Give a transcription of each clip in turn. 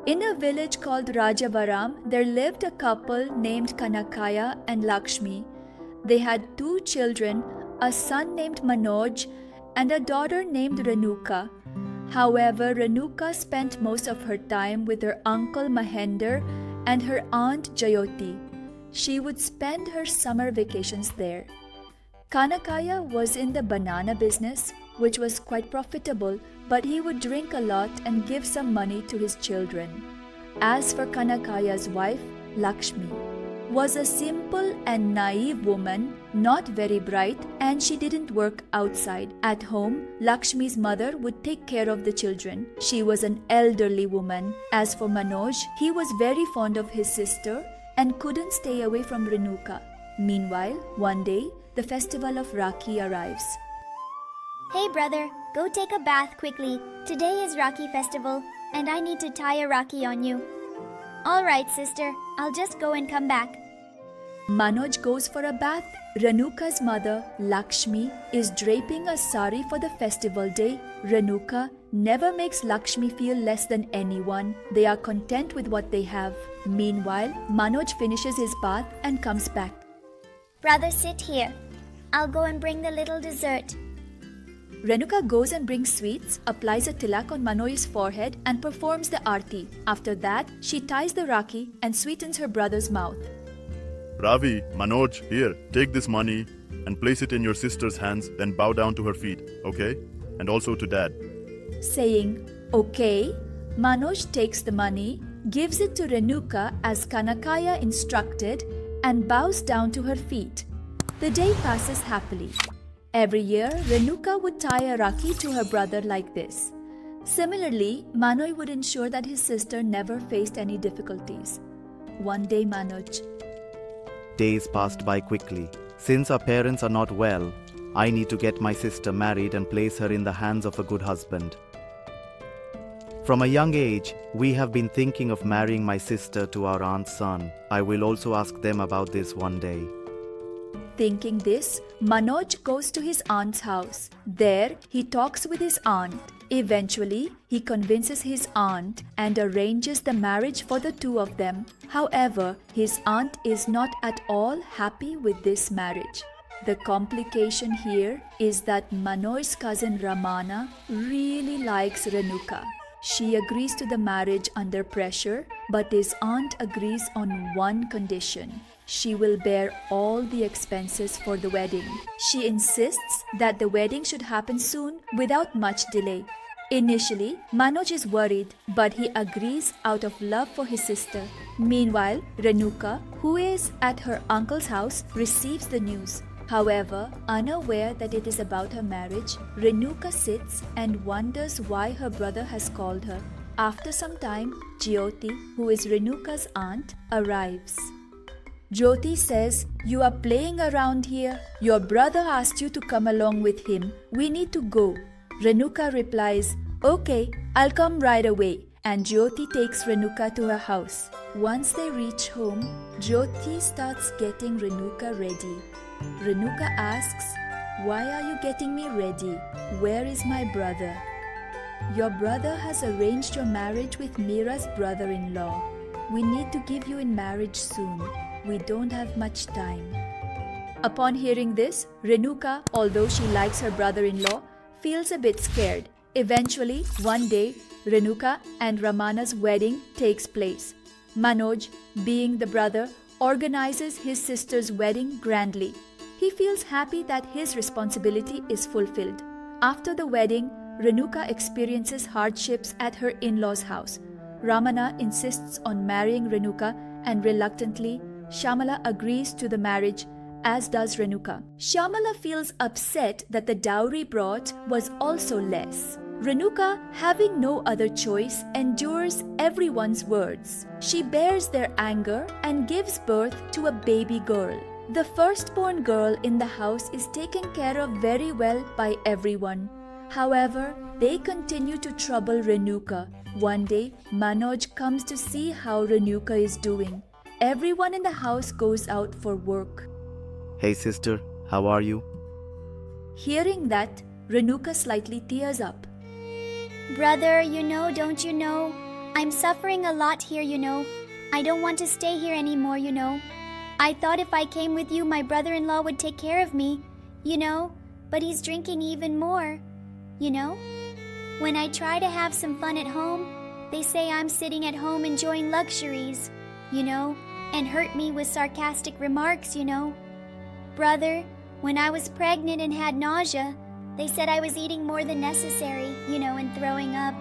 In a village called Rajavaram, there lived a couple named Kanakaya and Lakshmi. They had two children, a son named Manoj and a daughter named Renuka. However, Renuka spent most of her time with her uncle Mahender and her aunt Jayoti. She would spend her summer vacations there. Kanakaya was in the banana business, which was quite profitable, but he would drink a lot and give some money to his children. As for Kanakaya's wife, Lakshmi was a simple and naive woman, not very bright, and she didn't work outside. At home, Lakshmi's mother would take care of the children. She was an elderly woman. As for Manoj, he was very fond of his sister and couldn't stay away from Renuka. Meanwhile, one day, the festival of Rakhi arrives. Hey brother, go take a bath quickly. Today is Rakhi festival and I need to tie a Rakhi on you. Alright sister, I'll just go and come back. Manoj goes for a bath. Renuka's mother, Lakshmi, is draping a sari for the festival day. Renuka never makes Lakshmi feel less than anyone. They are content with what they have. Meanwhile, Manoj finishes his bath and comes back. Brother, sit here. I'll go and bring the little dessert. Renuka goes and brings sweets, applies a tilak on Manoj's forehead and performs the aarti. After that, she ties the Rakhi and sweetens her brother's mouth. Ravi, Manoj, here, take this money and place it in your sister's hands, then bow down to her feet, okay? And also to dad. Saying, okay, Manoj takes the money, gives it to Renuka as Kanakaya instructed, and bows down to her feet. The day passes happily. Every year, Renuka would tie a Rakhi to her brother like this. Similarly, Manoj would ensure that his sister never faced any difficulties. One day, Manoj. Days passed by quickly. Since our parents are not well, I need to get my sister married and place her in the hands of a good husband. From a young age, we have been thinking of marrying my sister to our aunt's son. I will also ask them about this one day. Thinking this, Manoj goes to his aunt's house. There, he talks with his aunt. Eventually, he convinces his aunt and arranges the marriage for the two of them. However, his aunt is not at all happy with this marriage. The complication here is that Manoj's cousin Ramana really likes Renuka. She agrees to the marriage under pressure, but his aunt agrees on one condition. She will bear all the expenses for the wedding. She insists that the wedding should happen soon without much delay. Initially, Manoj is worried, but he agrees out of love for his sister. Meanwhile, Renuka, who is at her uncle's house, receives the news. However, unaware that it is about her marriage, Renuka sits and wonders why her brother has called her. After some time, Jyoti, who is Renuka's aunt, arrives. Jyoti says, "You are playing around here. Your brother asked you to come along with him. We need to go." Renuka replies, "Okay, I'll come right away." And Jyoti takes Renuka to her house. Once they reach home, Jyoti starts getting Renuka ready. Renuka asks, "Why are you getting me ready? Where is my brother?" "Your brother has arranged your marriage with Mira's brother-in-law. We need to give you in marriage soon. We don't have much time." Upon hearing this, Renuka, although she likes her brother-in-law, feels a bit scared. Eventually, one day, Renuka and Ramana's wedding takes place. Manoj, being the brother, organizes his sister's wedding grandly. He feels happy that his responsibility is fulfilled. After the wedding, Renuka experiences hardships at her in-laws' house. Ramana insists on marrying Renuka and reluctantly, Shyamala agrees to the marriage, as does Renuka. Shyamala feels upset that the dowry brought was also less. Renuka, having no other choice, endures everyone's words. She bears their anger and gives birth to a baby girl. The firstborn girl in the house is taken care of very well by everyone. However, they continue to trouble Renuka. One day, Manoj comes to see how Renuka is doing. Everyone in the house goes out for work. Hey sister, how are you? Hearing that, Renuka slightly tears up. Brother, don't you know? I'm suffering a lot here, you know. I don't want to stay here anymore, you know. I thought if I came with you, my brother-in-law would take care of me, you know. But he's drinking even more, you know. When I try to have some fun at home, they say I'm sitting at home enjoying luxuries, you know, and hurt me with sarcastic remarks, you know. Brother, when I was pregnant and had nausea, they said I was eating more than necessary, you know, and throwing up.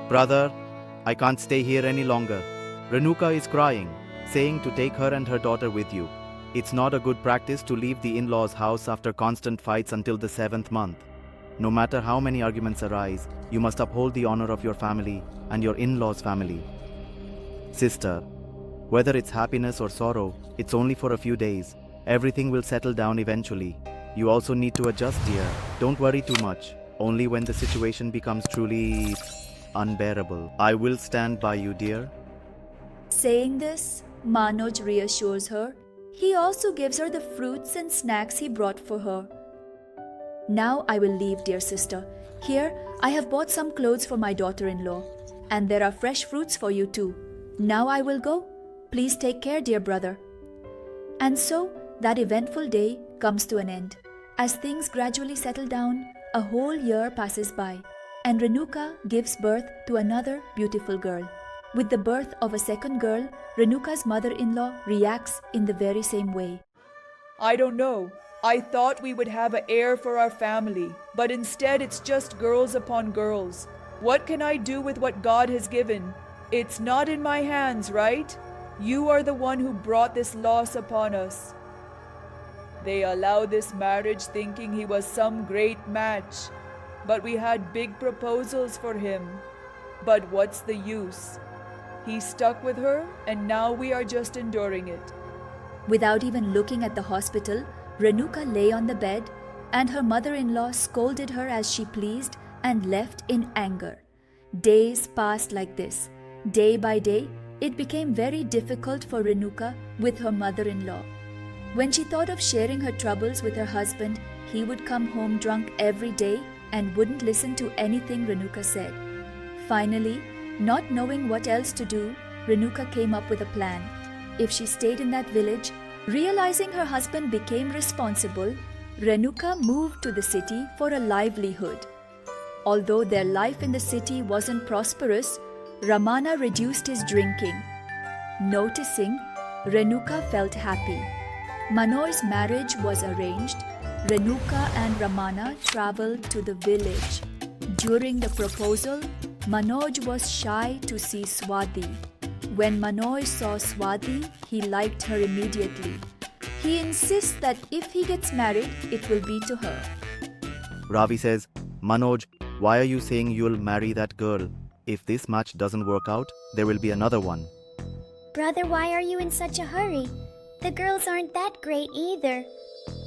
Brother, I can't stay here any longer. Renuka is crying, saying to take her and her daughter with you. It's not a good practice to leave the in-laws' house after constant fights until the 7th month. No matter how many arguments arise, you must uphold the honor of your family and your in-laws' family. Sister, whether it's happiness or sorrow, it's only for a few days. Everything will settle down eventually. You also need to adjust, dear. Don't worry too much. Only when the situation becomes truly unbearable. I will stand by you, dear. Saying this, Manoj reassures her. He also gives her the fruits and snacks he brought for her. Now I will leave, dear sister. Here, I have bought some clothes for my daughter-in-law. And there are fresh fruits for you too. Now I will go. Please take care, dear brother. And so, that eventful day comes to an end. As things gradually settle down, a whole year passes by, and Renuka gives birth to another beautiful girl. With the birth of a second girl, Renuka's mother-in-law reacts in the very same way. I don't know. I thought we would have an heir for our family, but instead it's just girls upon girls. What can I do with what God has given? It's not in my hands, right? You are the one who brought this loss upon us. They allowed this marriage thinking he was some great match, but we had big proposals for him. But what's the use? He stuck with her, and now we are just enduring it. Without even looking at the hospital, Renuka lay on the bed, and her mother-in-law scolded her as she pleased and left in anger. Days passed like this. Day by day, it became very difficult for Renuka with her mother-in-law. When she thought of sharing her troubles with her husband, he would come home drunk every day and wouldn't listen to anything Renuka said. Finally, not knowing what else to do, Renuka came up with a plan. If she stayed in that village, realizing her husband became responsible, Renuka moved to the city for a livelihood. Although their life in the city wasn't prosperous, Ramana reduced his drinking. Noticing, Renuka felt happy. Manoj's marriage was arranged. Renuka and Ramana traveled to the village. During the proposal, Manoj was shy to see Swati. When Manoj saw Swati, he liked her immediately. He insists that if he gets married, it will be to her. Ravi says, Manoj, why are you saying you'll marry that girl? If this match doesn't work out, there will be another one. Brother, why are you in such a hurry? The girls aren't that great either.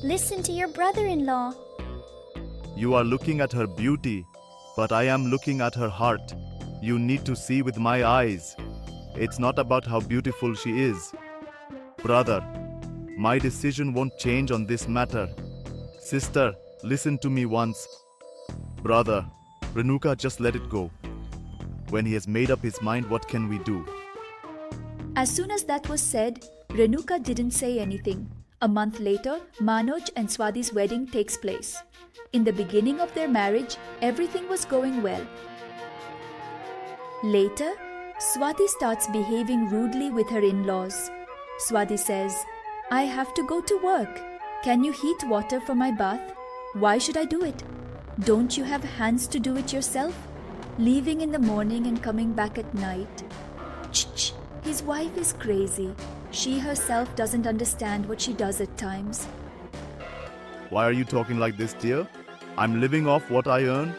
Listen to your brother-in-law. You are looking at her beauty, but I am looking at her heart. You need to see with my eyes. It's not about how beautiful she is. Brother, my decision won't change on this matter. Sister, listen to me once. Brother, Renuka, just let it go. When he has made up his mind, what can we do? As soon as that was said, Renuka didn't say anything. A month later, Manoj and Swati's wedding takes place. In the beginning of their marriage, everything was going well. Later, Swati starts behaving rudely with her in-laws. Swati says, I have to go to work. Can you heat water for my bath? Why should I do it? Don't you have hands to do it yourself? Leaving in the morning and coming back at night. Shh, his wife is crazy. She herself doesn't understand what she does at times. Why are you talking like this, dear? I'm living off what I earn.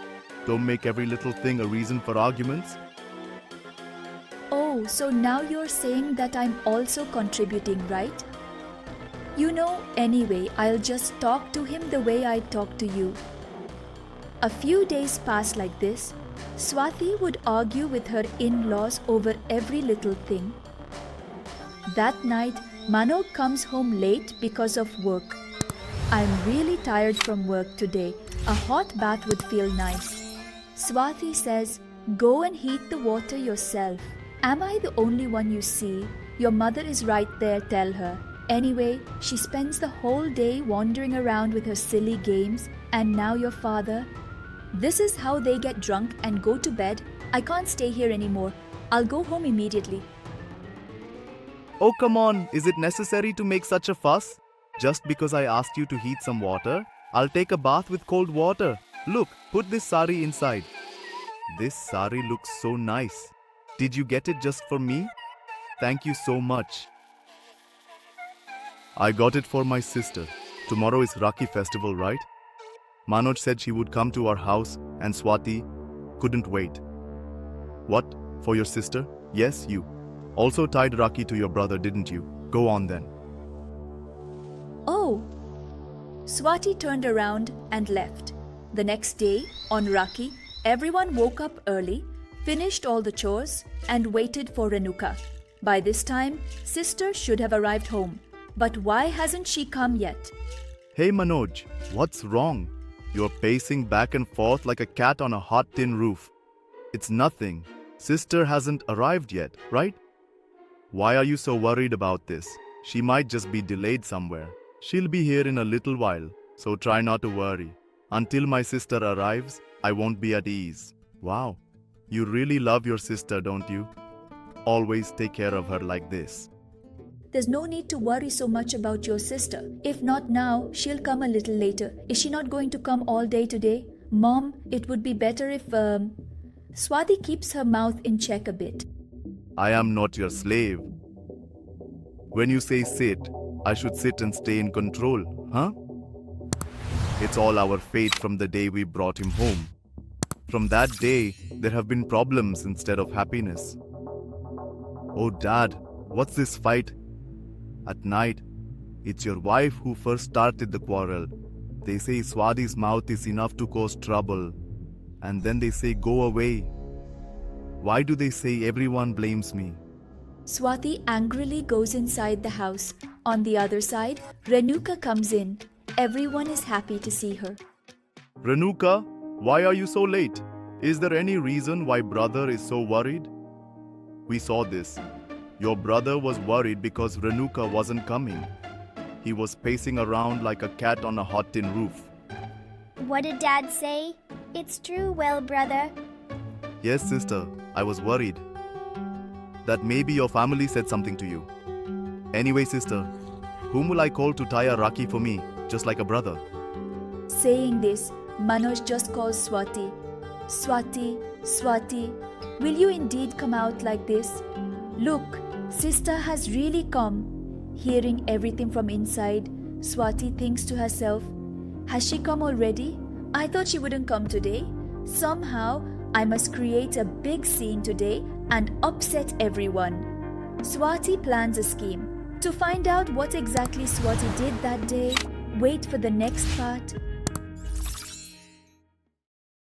Don't make every little thing a reason for arguments. Oh, so now you're saying that I'm also contributing, right? You know, anyway, I'll just talk to him the way I talk to you. A few days pass like this. Swati would argue with her in-laws over every little thing. That night, Manoj comes home late because of work. I'm really tired from work today. A hot bath would feel nice. Swati says, Go and heat the water yourself. Am I the only one you see? Your mother is right there, tell her. Anyway, she spends the whole day wandering around with her silly games, and now your father. This is how they get drunk and go to bed. I can't stay here anymore. I'll go home immediately. Oh, come on, is it necessary to make such a fuss? Just because I asked you to heat some water, I'll take a bath with cold water. Look, put this sari inside. This sari looks so nice. Did you get it just for me? Thank you so much. I got it for my sister. Tomorrow is Rakhi festival, right? Manoj said she would come to our house and Swati couldn't wait. What? For your sister? Yes, you. Also tied Rakhi to your brother, didn't you? Go on then. Oh! Swati turned around and left. The next day, on Rakhi, everyone woke up early, finished all the chores, and waited for Renuka. By this time, sister should have arrived home. But why hasn't she come yet? Hey Manoj, what's wrong? You're pacing back and forth like a cat on a hot tin roof. It's nothing. Sister hasn't arrived yet, right? Why are you so worried about this? She might just be delayed somewhere. She'll be here in a little while, so try not to worry. Until my sister arrives, I won't be at ease. Wow, you really love your sister, don't you? Always take care of her like this. There's no need to worry so much about your sister. If not now, she'll come a little later. Is she not going to come all day today? Mom, it would be better if... Swati keeps her mouth in check a bit. I am not your slave. When you say sit, I should sit and stay in control, huh? It's all our fate from the day we brought him home. From that day, there have been problems instead of happiness. Oh, Dad, what's this fight? At night, it's your wife who first started the quarrel. They say Swati's mouth is enough to cause trouble. And then they say go away. Why do they say everyone blames me? Swati angrily goes inside the house. On the other side, Renuka comes in. Everyone is happy to see her. Renuka, why are you so late? Is there any reason why brother is so worried? We saw this. Your brother was worried because Renuka wasn't coming. He was pacing around like a cat on a hot tin roof. What did Dad say? It's true, well, brother. Yes, sister, I was worried that maybe your family said something to you. Anyway, sister, whom will I call to tie a Rakhi for me, just like a brother? Saying this, Manoj just calls Swati. Swati, Swati, will you indeed come out like this? Look, sister has really come. Hearing everything from inside, Swati thinks to herself, has she come already? I thought she wouldn't come today. Somehow, I must create a big scene today and upset everyone. Swati plans a scheme. To find out what exactly Swati did that day, wait for the next part.